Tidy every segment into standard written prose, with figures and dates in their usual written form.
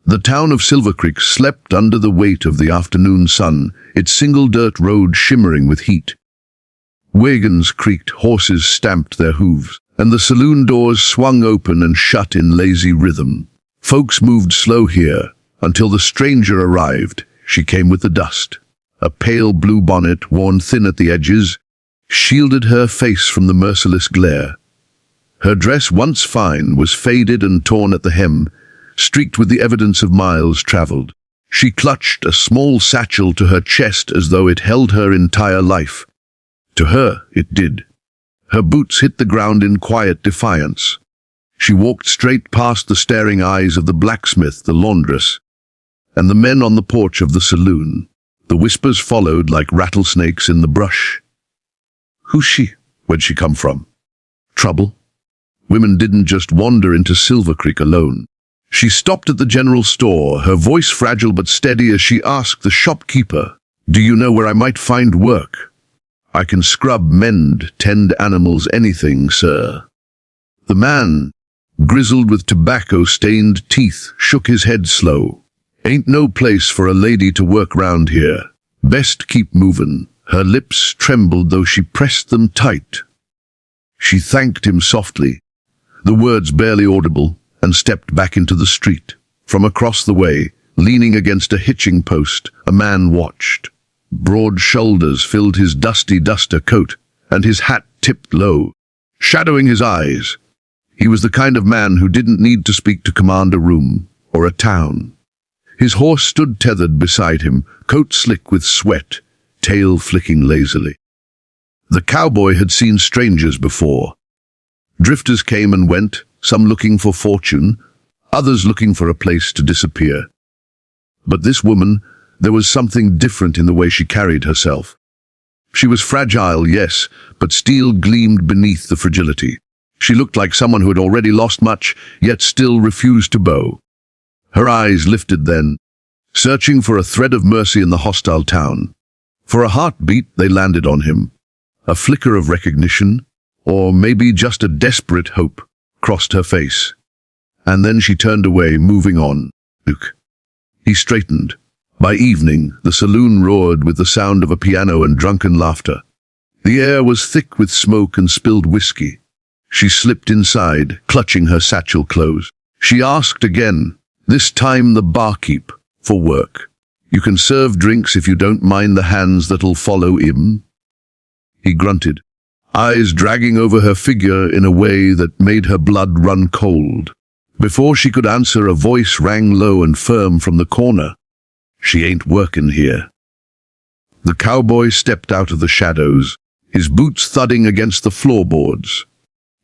The town of Silver Creek slept under the weight of the afternoon sun, its single dirt road shimmering with heat. Wagons creaked, horses stamped their hooves, and the saloon doors swung open and shut in lazy rhythm. Folks moved slow here, until the stranger arrived. She came with the dust. A pale blue bonnet, worn thin at the edges, shielded her face from the merciless glare. Her dress, once fine, was faded and torn at the hem, streaked with the evidence of miles traveled. She clutched a small satchel to her chest as though it held her entire life. To her, it did. Her boots hit the ground in quiet defiance. She walked straight past the staring eyes of the blacksmith, the laundress, and the men on the porch of the saloon. The whispers followed like rattlesnakes in the brush. Who's she? Where'd she come from? Trouble? Women didn't just wander into Silver Creek alone. She stopped at the general store, her voice fragile but steady as she asked the shopkeeper, "Do you know where I might find work? I can scrub, mend, tend animals, anything, sir." The man, grizzled with tobacco-stained teeth, shook his head slow. "Ain't no place for a lady to work round here. Best keep movin'." Her lips trembled though she pressed them tight. She thanked him softly, the words barely audible, and stepped back into the street. From across the way, leaning against a hitching post, a man watched. Broad shoulders filled his dusty duster coat, and his hat tipped low, shadowing his eyes. He was the kind of man who didn't need to speak to command a room or a town. His horse stood tethered beside him, coat slick with sweat, tail flicking lazily. The cowboy had seen strangers before. Drifters came and went, some looking for fortune, others looking for a place to disappear. But this woman, there was something different in the way she carried herself. She was fragile, yes, but steel gleamed beneath the fragility. She looked like someone who had already lost much, yet still refused to bow. Her eyes lifted then, searching for a thread of mercy in the hostile town. For a heartbeat, they landed on him. A flicker of recognition, or maybe just a desperate hope, crossed her face. And then she turned away, moving on. Luke. He straightened. By evening, the saloon roared with the sound of a piano and drunken laughter. The air was thick with smoke and spilled whiskey. She slipped inside, clutching her satchel close. She asked again, this time the barkeep, for work. "You can serve drinks if you don't mind the hands that'll follow him." He grunted, eyes dragging over her figure in a way that made her blood run cold. Before she could answer, a voice rang low and firm from the corner. "She ain't workin' here." The cowboy stepped out of the shadows, his boots thudding against the floorboards.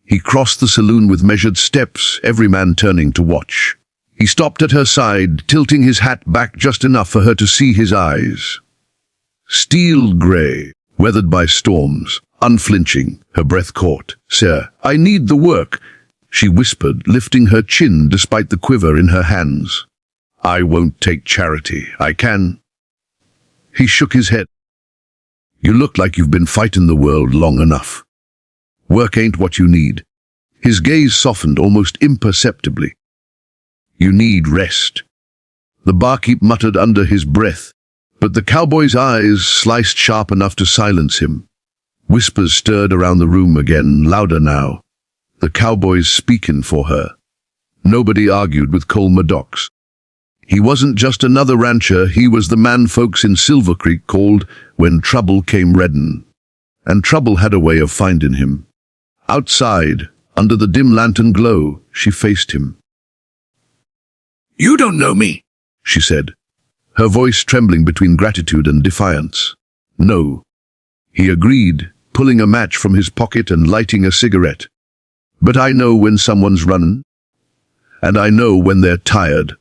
He crossed the saloon with measured steps, every man turning to watch. He stopped at her side, tilting his hat back just enough for her to see his eyes. Steel gray, weathered by storms, unflinching, her breath caught. "Sir, I need the work," she whispered, lifting her chin despite the quiver in her hands. "I won't take charity. I can." He shook his head. "You look like you've been fighting the world long enough. Work ain't what you need." His gaze softened almost imperceptibly. "You need rest." The barkeep muttered under his breath, but the cowboy's eyes sliced sharp enough to silence him. Whispers stirred around the room again, louder now. The cowboy's speaking for her. Nobody argued with Cole Maddox. He wasn't just another rancher, he was the man folks in Silver Creek called when trouble came reddin'. And trouble had a way of finding him. Outside, under the dim lantern glow, she faced him. "You don't know me," she said, her voice trembling between gratitude and defiance. "No," he agreed, pulling a match from his pocket and lighting a cigarette. "But I know when someone's runnin', and I know when they're tired."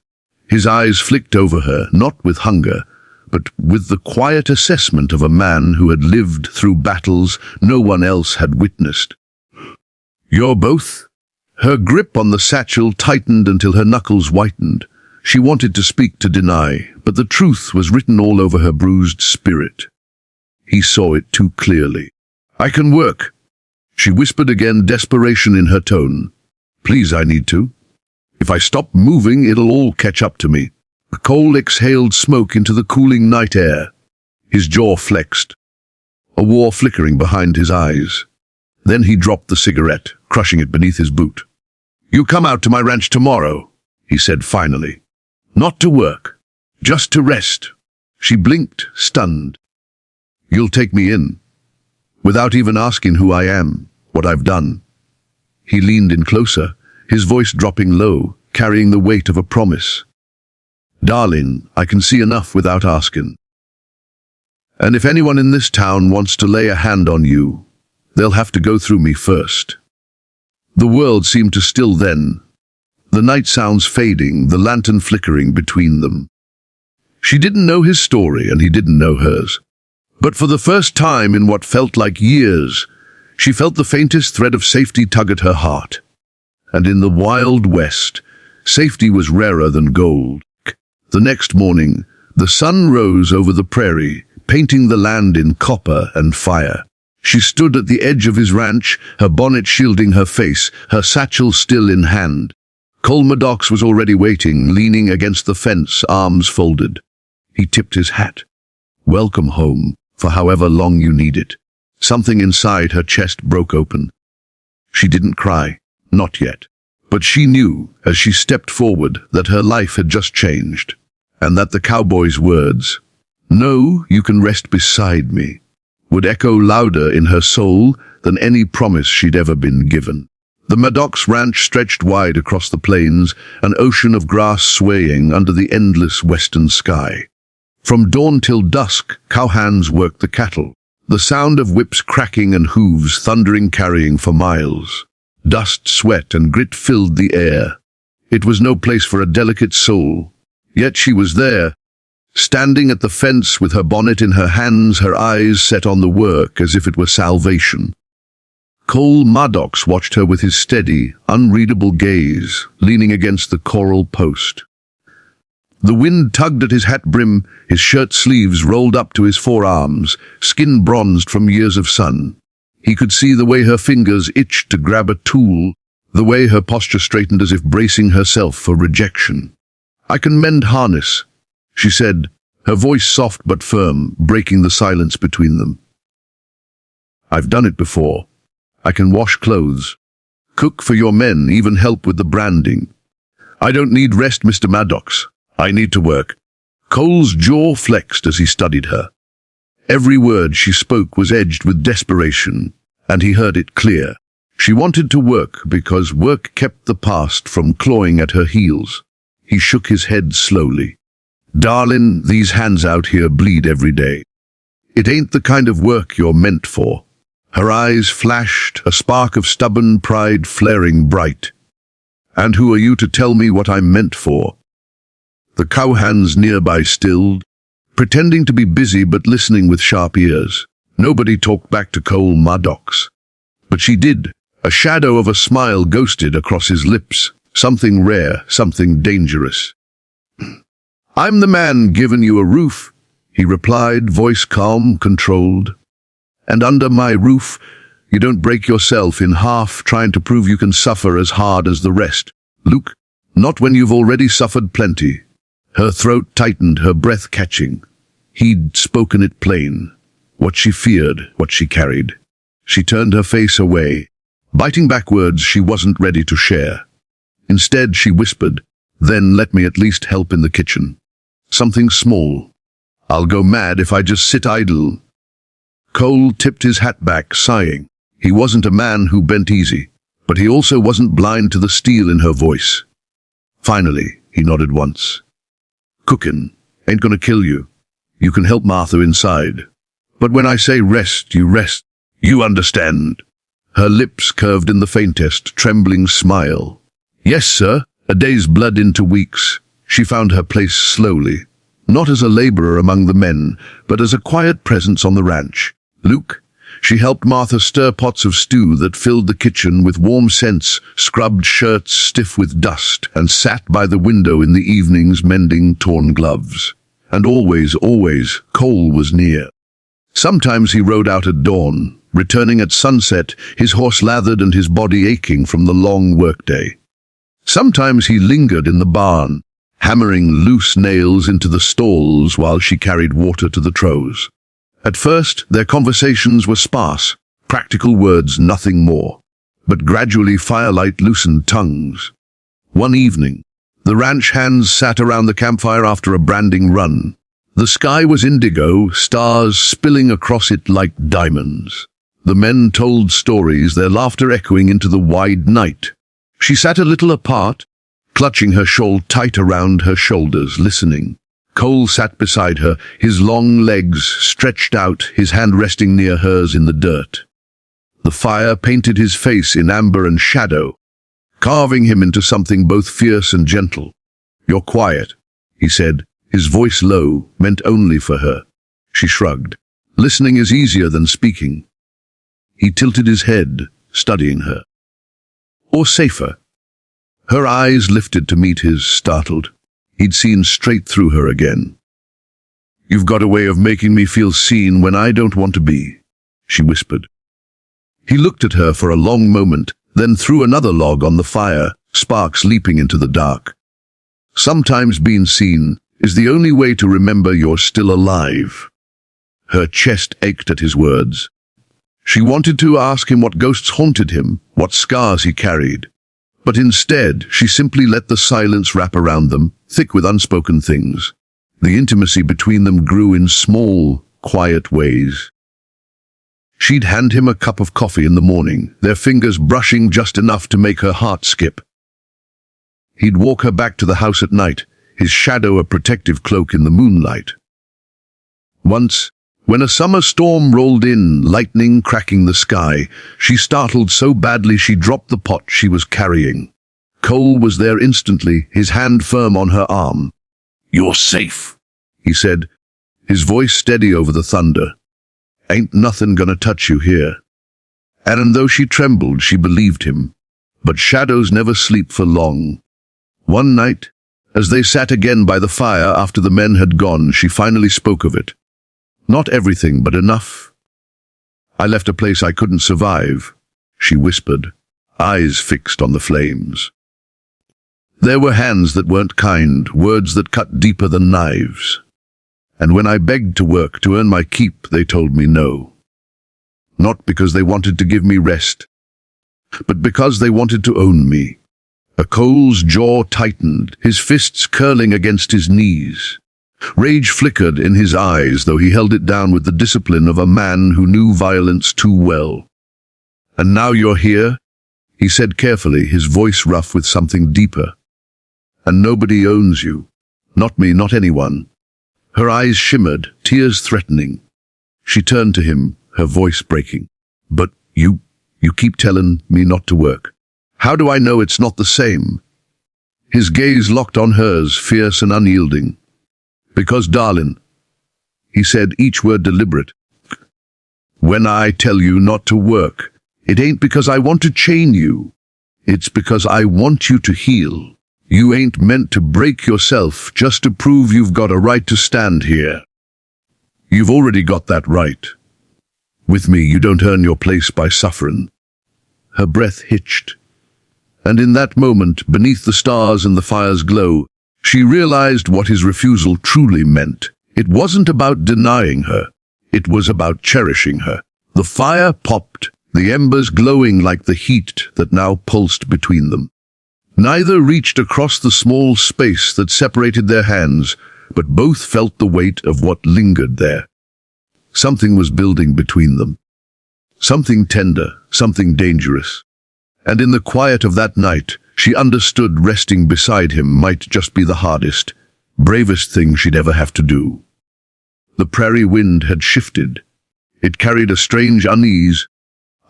His eyes flicked over her, not with hunger, but with the quiet assessment of a man who had lived through battles no one else had witnessed. "You're both?" Her grip on the satchel tightened until her knuckles whitened. She wanted to speak, to deny, but the truth was written all over her bruised spirit. He saw it too clearly. "I can work," she whispered again, desperation in her tone. "Please, I need to. If I stop moving, it'll all catch up to me. Cole exhaled smoke into the cooling night air. His jaw flexed, a war flickering behind his eyes. Then he dropped the cigarette, crushing it beneath his boot. "You come out to my ranch tomorrow," he said finally. "Not to work, just to rest." She blinked, stunned. "You'll take me in, without even asking who I am, what I've done." He leaned in closer, his voice dropping low, carrying the weight of a promise. "Darling, I can see enough without asking. And if anyone in this town wants to lay a hand on you, they'll have to go through me first." The world seemed to still then, the night sounds fading, the lantern flickering between them. She didn't know his story, and he didn't know hers. But for the first time in what felt like years, she felt the faintest thread of safety tug at her heart. And in the Wild West, safety was rarer than gold. The next morning, the sun rose over the prairie, painting the land in copper and fire. She stood at the edge of his ranch, her bonnet shielding her face, her satchel still in hand. Cole Maddox was already waiting, leaning against the fence, arms folded. He tipped his hat. "Welcome home, for however long you need it." Something inside her chest broke open. She didn't cry, not yet. But she knew, as she stepped forward, that her life had just changed, and that the cowboy's words, "No, you can rest beside me," would echo louder in her soul than any promise she'd ever been given. The Maddox ranch stretched wide across the plains, an ocean of grass swaying under the endless western sky. From dawn till dusk, cowhands worked the cattle, the sound of whips cracking and hooves thundering, carrying for miles. Dust, sweat, and grit filled the air. It was no place for a delicate soul. Yet she was there, standing at the fence with her bonnet in her hands, her eyes set on the work as if it were salvation. Cole Maddox watched her with his steady, unreadable gaze, leaning against the coral post. The wind tugged at his hat brim, his shirt sleeves rolled up to his forearms, skin bronzed from years of sun. He could see the way her fingers itched to grab a tool, the way her posture straightened as if bracing herself for rejection. "I can mend harness," she said, her voice soft but firm, breaking the silence between them. "I've done it before. I can wash clothes, cook for your men, even help with the branding. I don't need rest, Mr. Maddox. I need to work." Cole's jaw flexed as he studied her. Every word she spoke was edged with desperation, and he heard it clear. She wanted to work because work kept the past from clawing at her heels. He shook his head slowly. "Darling, these hands out here bleed every day. It ain't the kind of work you're meant for." Her eyes flashed, a spark of stubborn pride flaring bright. "And who are you to tell me what I'm meant for?" The cowhands nearby stilled, pretending to be busy but listening with sharp ears. Nobody talked back to Cole Maddox. But she did. A shadow of a smile ghosted across his lips, something rare, something dangerous. "I'm the man giving you a roof," he replied, voice calm, controlled. "And under my roof, you don't break yourself in half trying to prove you can suffer as hard as the rest. Luke, not when you've already suffered plenty." Her throat tightened, her breath catching. He'd spoken it plain. What she feared, what she carried. She turned her face away, biting back words she wasn't ready to share. Instead, she whispered, "Then let me at least help in the kitchen. Something small. I'll go mad if I just sit idle." Cole tipped his hat back, sighing. He wasn't a man who bent easy, but he also wasn't blind to the steel in her voice. Finally, he nodded once. "Cookin' ain't gonna kill you. You can help Martha inside. But when I say rest, you rest. You understand?" Her lips curved in the faintest, trembling smile. "Yes, sir." A day's blood into weeks. She found her place slowly, not as a laborer among the men, but as a quiet presence on the ranch. Luke, she helped Martha stir pots of stew that filled the kitchen with warm scents, scrubbed shirts stiff with dust, and sat by the window in the evenings mending torn gloves. And always, always, Cole was near. Sometimes he rode out at dawn, returning at sunset, his horse lathered and his body aching from the long workday. Sometimes he lingered in the barn, hammering loose nails into the stalls while she carried water to the troughs. At first, their conversations were sparse, practical words, nothing more. But gradually firelight loosened tongues. One evening, the ranch hands sat around the campfire after a branding run. The sky was indigo, stars spilling across it like diamonds. The men told stories, their laughter echoing into the wide night. She sat a little apart, clutching her shawl tight around her shoulders, listening. Cole sat beside her, his long legs stretched out, his hand resting near hers in the dirt. The fire painted his face in amber and shadow, carving him into something both fierce and gentle. "You're quiet," he said, his voice low, meant only for her. She shrugged. Listening is easier than speaking. He tilted his head, studying her. Or safer. Her eyes lifted to meet his, startled. He'd seen straight through her again. "You've got a way of making me feel seen when I don't want to be," she whispered. He looked at her for a long moment, then threw another log on the fire, sparks leaping into the dark. "Sometimes being seen is the only way to remember you're still alive." Her chest ached at his words. She wanted to ask him what ghosts haunted him, what scars he carried. But instead, she simply let the silence wrap around them, thick with unspoken things. The intimacy between them grew in small, quiet ways. She'd hand him a cup of coffee in the morning, their fingers brushing just enough to make her heart skip. He'd walk her back to the house at night, his shadow a protective cloak in the moonlight. Once, when a summer storm rolled in, lightning cracking the sky, she startled so badly she dropped the pot she was carrying. Cole was there instantly, his hand firm on her arm. "You're safe," he said, his voice steady over the thunder. "Ain't nothing gonna touch you here." And though she trembled, she believed him. But shadows never sleep for long. One night, as they sat again by the fire after the men had gone, she finally spoke of it. "Not everything, but enough. I left a place I couldn't survive," she whispered, eyes fixed on the flames. "There were hands that weren't kind, words that cut deeper than knives. And when I begged to work, to earn my keep, they told me no. Not because they wanted to give me rest, but because they wanted to own me." Cole's jaw tightened, his fists curling against his knees. Rage flickered in his eyes, though he held it down with the discipline of a man who knew violence too well. "And now you're here," he said carefully, his voice rough with something deeper. "And nobody owns you. Not me, not anyone." Her eyes shimmered, tears threatening. She turned to him, her voice breaking. "But you keep telling me not to work. How do I know it's not the same?" His gaze locked on hers, fierce and unyielding. "Because, darling," he said, each word deliberate, "when I tell you not to work, it ain't because I want to chain you. It's because I want you to heal. You ain't meant to break yourself just to prove you've got a right to stand here. You've already got that right. With me, you don't earn your place by suffering." Her breath hitched. And in that moment, beneath the stars and the fire's glow, she realized what his refusal truly meant. It wasn't about denying her. It was about cherishing her. The fire popped, the embers glowing like the heat that now pulsed between them. Neither reached across the small space that separated their hands, but both felt the weight of what lingered there. Something was building between them. Something tender, something dangerous. And in the quiet of that night, she understood resting beside him might just be the hardest, bravest thing she'd ever have to do. The prairie wind had shifted. It carried a strange unease,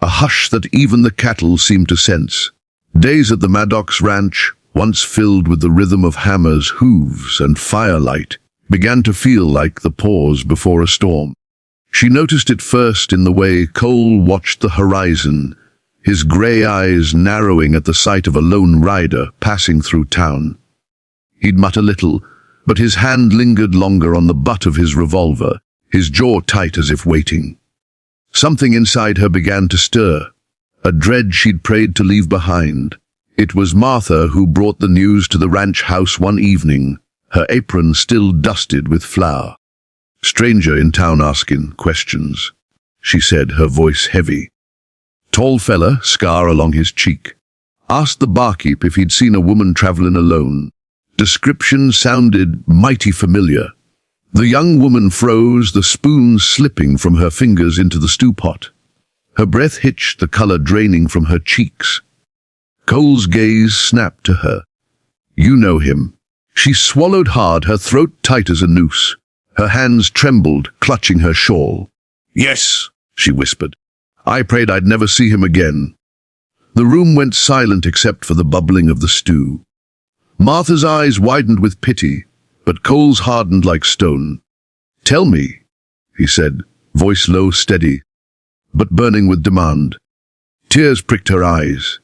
a hush that even the cattle seemed to sense. Days at the Maddox Ranch, once filled with the rhythm of hammers, hooves, and firelight, began to feel like the pause before a storm. She noticed it first in the way Cole watched the horizon, his gray eyes narrowing at the sight of a lone rider passing through town. He'd mutter little, but his hand lingered longer on the butt of his revolver, his jaw tight as if waiting. Something inside her began to stir, a dread she'd prayed to leave behind. It was Martha who brought the news to the ranch house one evening, her apron still dusted with flour. "Stranger in town asking questions," she said, her voice heavy. Tall fella, scar along his cheek. Asked the barkeep if he'd seen a woman traveling alone. Description sounded mighty familiar. The young woman froze, the spoon slipping from her fingers into the stew pot. Her breath hitched, the color draining from her cheeks. Cole's gaze snapped to her. "You know him." She swallowed hard, her throat tight as a noose. Her hands trembled, clutching her shawl. "Yes," she whispered. "I prayed I'd never see him again." The room went silent except for the bubbling of the stew. Martha's eyes widened with pity, but Cole's hardened like stone. "Tell me," he said, voice low, steady, but burning with demand. Tears pricked her eyes.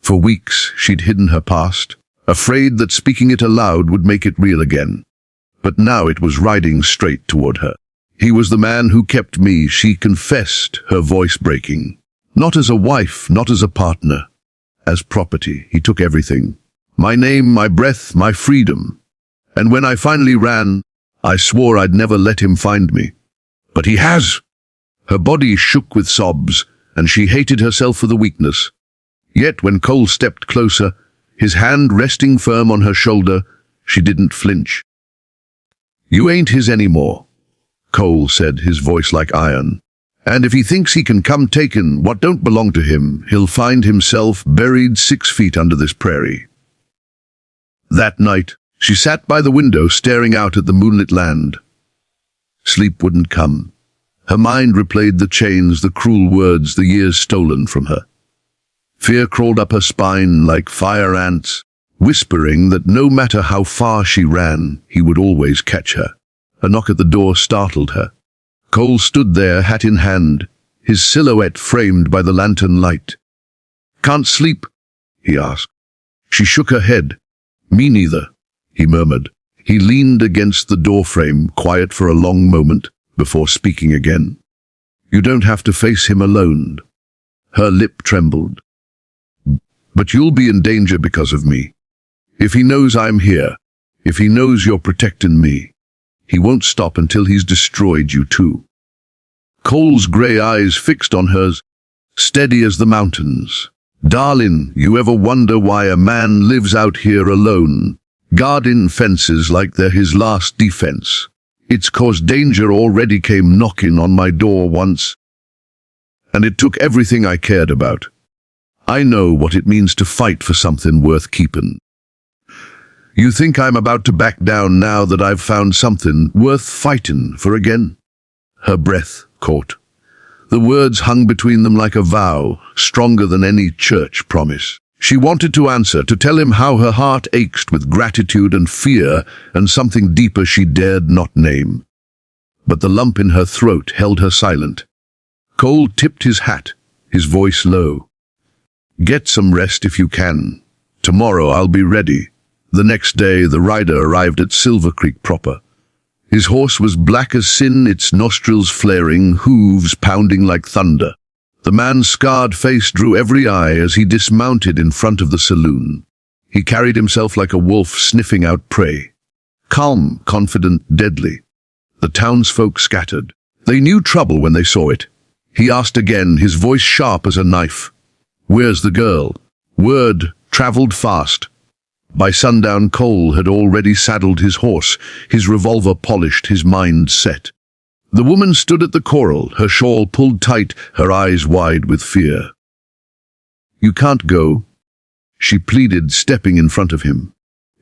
For weeks she'd hidden her past, afraid that speaking it aloud would make it real again. But now it was riding straight toward her. "He was the man who kept me," she confessed, her voice breaking. "Not as a wife, not as a partner. As property, he took everything. My name, my breath, my freedom. And when I finally ran, I swore I'd never let him find me. But he has." Her body shook with sobs, and she hated herself for the weakness. Yet when Cole stepped closer, his hand resting firm on her shoulder, she didn't flinch. "You ain't his anymore," Cole said, his voice like iron. "And if he thinks he can come taking what don't belong to him, he'll find himself buried 6 feet under this prairie." That night, she sat by the window staring out at the moonlit land. Sleep wouldn't come. Her mind replayed the chains, the cruel words, the years stolen from her. Fear crawled up her spine like fire ants, whispering that no matter how far she ran, he would always catch her. A knock at the door startled her. Cole stood there, hat in hand, his silhouette framed by the lantern light. "Can't sleep?" he asked. She shook her head. "Me neither," he murmured. He leaned against the doorframe, quiet for a long moment, before speaking again. "You don't have to face him alone." Her lip trembled. "But you'll be in danger because of me. If he knows I'm here, if he knows you're protecting me, he won't stop until he's destroyed you too." Cole's grey eyes fixed on hers, steady as the mountains. "Darling, you ever wonder why a man lives out here alone, guarding fences like they're his last defense? It's 'cause danger already came knocking on my door once, and it took everything I cared about. I know what it means to fight for something worth keeping. You think I'm about to back down now that I've found something worth fighting for again?" Her breath caught. The words hung between them like a vow, stronger than any church promise. She wanted to answer, to tell him how her heart ached with gratitude and fear and something deeper she dared not name. But the lump in her throat held her silent. Cole tipped his hat, his voice low. "Get some rest if you can. Tomorrow I'll be ready." The next day the rider arrived at Silver Creek proper. His horse was black as sin, its nostrils flaring, hooves pounding like thunder. The man's scarred face drew every eye as he dismounted in front of the saloon. He carried himself like a wolf sniffing out prey. Calm, confident, deadly. The townsfolk scattered. They knew trouble when they saw it. He asked again, his voice sharp as a knife. "Where's the girl?" Word traveled fast. By sundown, Cole had already saddled his horse, his revolver polished, his mind set. The woman stood at the corral, her shawl pulled tight, her eyes wide with fear. "You can't go," she pleaded, stepping in front of him.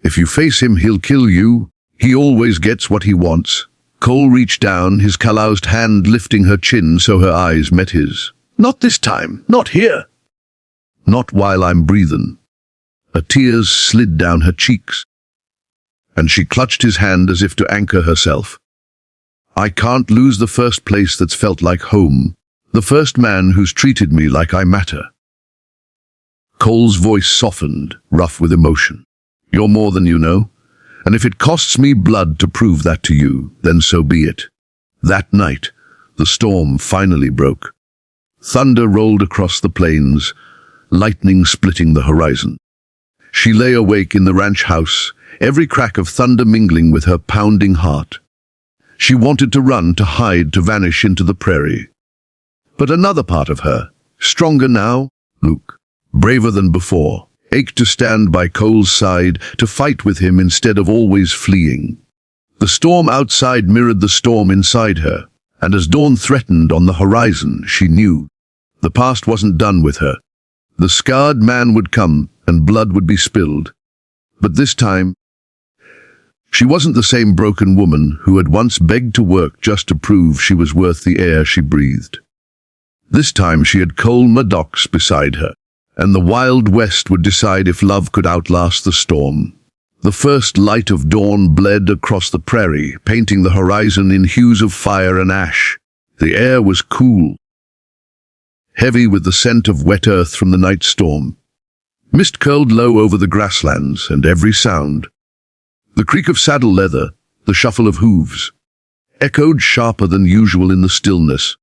"If you face him, he'll kill you. He always gets what he wants." Cole reached down, his calloused hand lifting her chin so her eyes met his. "Not this time, not here. Not while I'm breathing." Her tears slid down her cheeks, and she clutched his hand as if to anchor herself. "I can't lose the first place that's felt like home, the first man who's treated me like I matter." Cole's voice softened, rough with emotion. "You're more than you know, and if it costs me blood to prove that to you, then so be it." That night, the storm finally broke. Thunder rolled across the plains, lightning splitting the horizon. She lay awake in the ranch house, every crack of thunder mingling with her pounding heart. She wanted to run, to hide, to vanish into the prairie. But another part of her, stronger now, Luke, braver than before, ached to stand by Cole's side, to fight with him instead of always fleeing. The storm outside mirrored the storm inside her, and as dawn threatened on the horizon, she knew the past wasn't done with her. The scarred man would come, and blood would be spilled. But this time, she wasn't the same broken woman who had once begged to work just to prove she was worth the air she breathed. This time she had Cole Maddox beside her, and the Wild West would decide if love could outlast the storm. The first light of dawn bled across the prairie, painting the horizon in hues of fire and ash. The air was cool, heavy with the scent of wet earth from the night storm. Mist curled low over the grasslands, and every sound, the creak of saddle leather, the shuffle of hooves, echoed sharper than usual in the stillness.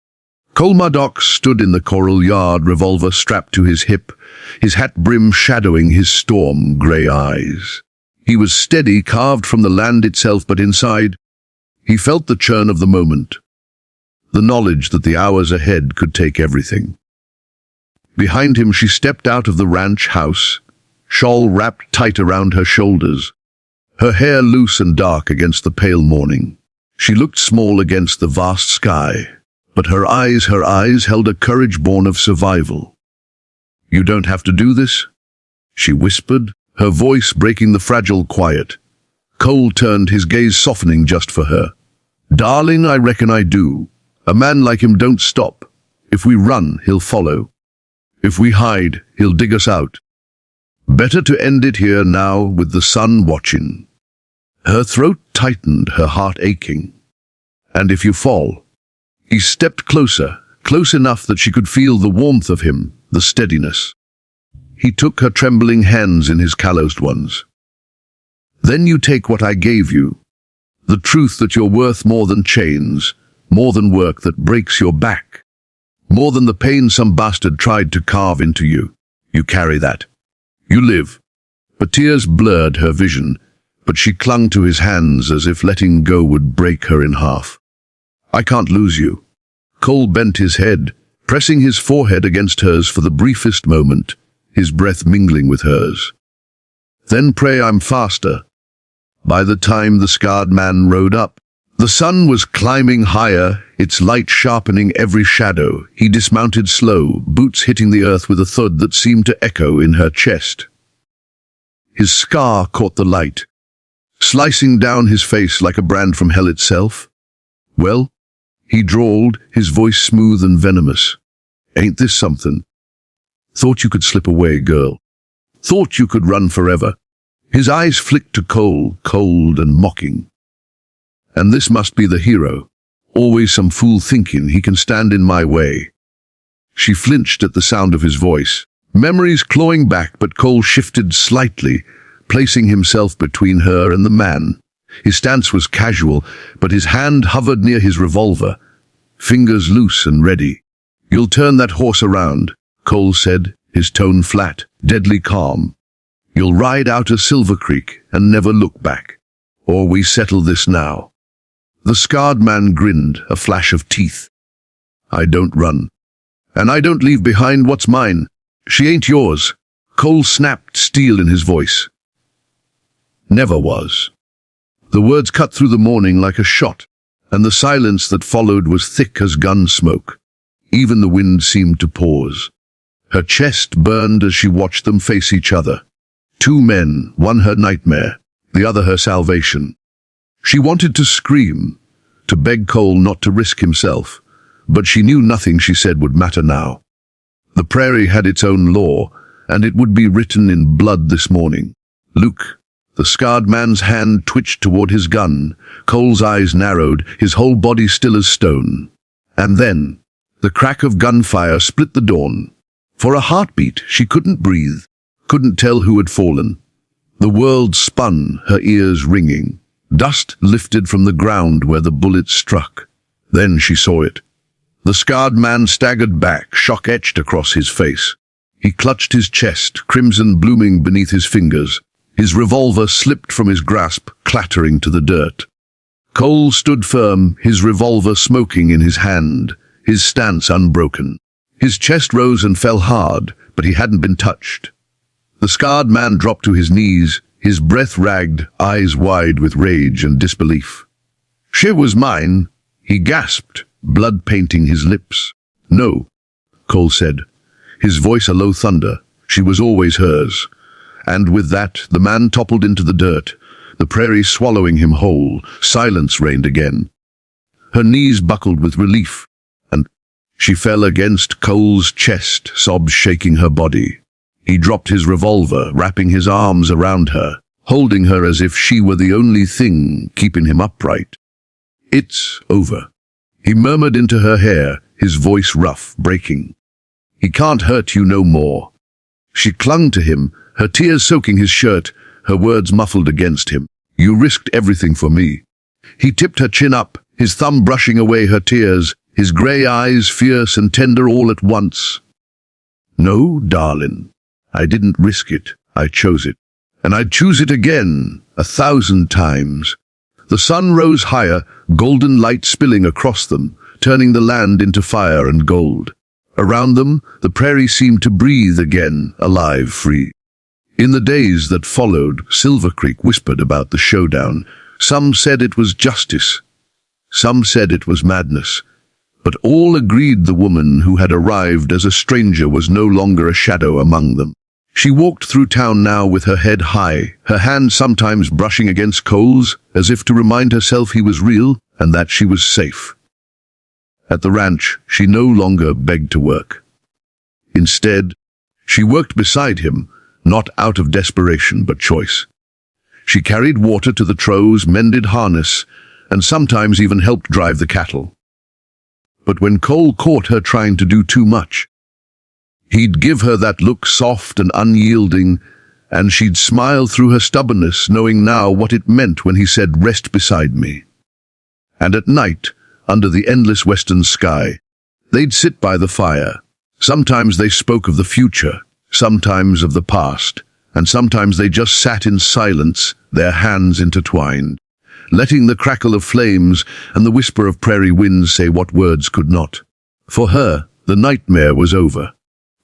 Cole Maddox stood in the coral yard, revolver strapped to his hip, his hat brim shadowing his storm-grey eyes. He was steady, carved from the land itself, but inside, he felt the churn of the moment, the knowledge that the hours ahead could take everything. Behind him she stepped out of the ranch house, shawl wrapped tight around her shoulders, her hair loose and dark against the pale morning. She looked small against the vast sky, but her eyes held a courage born of survival. "You don't have to do this," she whispered, her voice breaking the fragile quiet. Cole turned, his gaze softening just for her. "Darling, I reckon I do. A man like him don't stop. If we run, he'll follow. If we hide, he'll dig us out. Better to end it here now, with the sun watching." Her throat tightened, her heart aching. "And if you fall?" He stepped closer, close enough that she could feel the warmth of him, the steadiness. He took her trembling hands in his calloused ones. "Then you take what I gave you, the truth that you're worth more than chains, more than work that breaks your back, more than the pain some bastard tried to carve into you. You carry that. You live." But tears blurred her vision, but she clung to his hands as if letting go would break her in half. "I can't lose you." Cole bent his head, pressing his forehead against hers for the briefest moment, his breath mingling with hers. "Then pray I'm faster." By the time the scarred man rode up, the sun was climbing higher, its light sharpening every shadow. He dismounted slow, boots hitting the earth with a thud that seemed to echo in her chest. His scar caught the light, slicing down his face like a brand from hell itself. "Well?" he drawled, his voice smooth and venomous. "Ain't this something? Thought you could slip away, girl. Thought you could run forever." His eyes flicked to Cole, cold and mocking. "And this must be the hero. Always some fool thinking he can stand in my way." She flinched at the sound of his voice, memories clawing back, but Cole shifted slightly, placing himself between her and the man. His stance was casual, but his hand hovered near his revolver, fingers loose and ready. "You'll turn that horse around," Cole said, his tone flat, deadly calm. "You'll ride out of Silver Creek and never look back. Or we settle this now." The scarred man grinned, a flash of teeth. "I don't run. And I don't leave behind what's mine. She ain't yours." Cole snapped, steel in his voice. "Never was." The words cut through the morning like a shot, and the silence that followed was thick as gun smoke. Even the wind seemed to pause. Her chest burned as she watched them face each other. Two men, one her nightmare, the other her salvation. She wanted to scream, to beg Cole not to risk himself, but she knew nothing she said would matter now. The prairie had its own law, and it would be written in blood this morning. "Luke." The scarred man's hand twitched toward his gun. Cole's eyes narrowed, his whole body still as stone. And then, the crack of gunfire split the dawn. For a heartbeat, she couldn't breathe, couldn't tell who had fallen. The world spun, her ears ringing. Dust lifted from the ground where the bullet struck. Then she saw it. The scarred man staggered back, shock etched across his face. He clutched his chest, crimson blooming beneath his fingers. His revolver slipped from his grasp, clattering to the dirt. Cole stood firm, his revolver smoking in his hand, his stance unbroken. His chest rose and fell hard, but he hadn't been touched. The scarred man dropped to his knees, his breath ragged, eyes wide with rage and disbelief. "She was mine," he gasped, blood painting his lips. "No," Cole said, his voice a low thunder. "She was always hers." And with that, the man toppled into the dirt, the prairie swallowing him whole. Silence reigned again. Her knees buckled with relief, and she fell against Cole's chest, sobs shaking her body. He dropped his revolver, wrapping his arms around her, holding her as if she were the only thing keeping him upright. "It's over," he murmured into her hair, his voice rough, breaking. "He can't hurt you no more." She clung to him, her tears soaking his shirt, her words muffled against him. "You risked everything for me." He tipped her chin up, his thumb brushing away her tears, his grey eyes fierce and tender all at once. "No, darling, I didn't risk it. I chose it. And I'd choose it again, 1,000 times." The sun rose higher, golden light spilling across them, turning the land into fire and gold. Around them, the prairie seemed to breathe again, alive, free. In the days that followed, Silver Creek whispered about the showdown. Some said it was justice. Some said it was madness. But all agreed the woman who had arrived as a stranger was no longer a shadow among them. She walked through town now with her head high, her hand sometimes brushing against Cole's, as if to remind herself he was real and that she was safe. At the ranch, she no longer begged to work. Instead, she worked beside him, not out of desperation but choice. She carried water to the troughs, mended harness, and sometimes even helped drive the cattle. But when Cole caught her trying to do too much, he'd give her that look soft and unyielding, and she'd smile through her stubbornness, knowing now what it meant when he said, "Rest beside me." And at night, under the endless western sky, they'd sit by the fire. Sometimes they spoke of the future, sometimes of the past, and sometimes they just sat in silence, their hands intertwined, letting the crackle of flames and the whisper of prairie winds say what words could not. For her, the nightmare was over.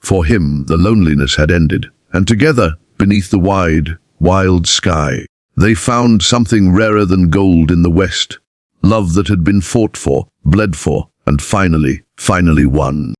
For him, the loneliness had ended, and together, beneath the wide, wild sky, they found something rarer than gold in the West, love that had been fought for, bled for, and finally won.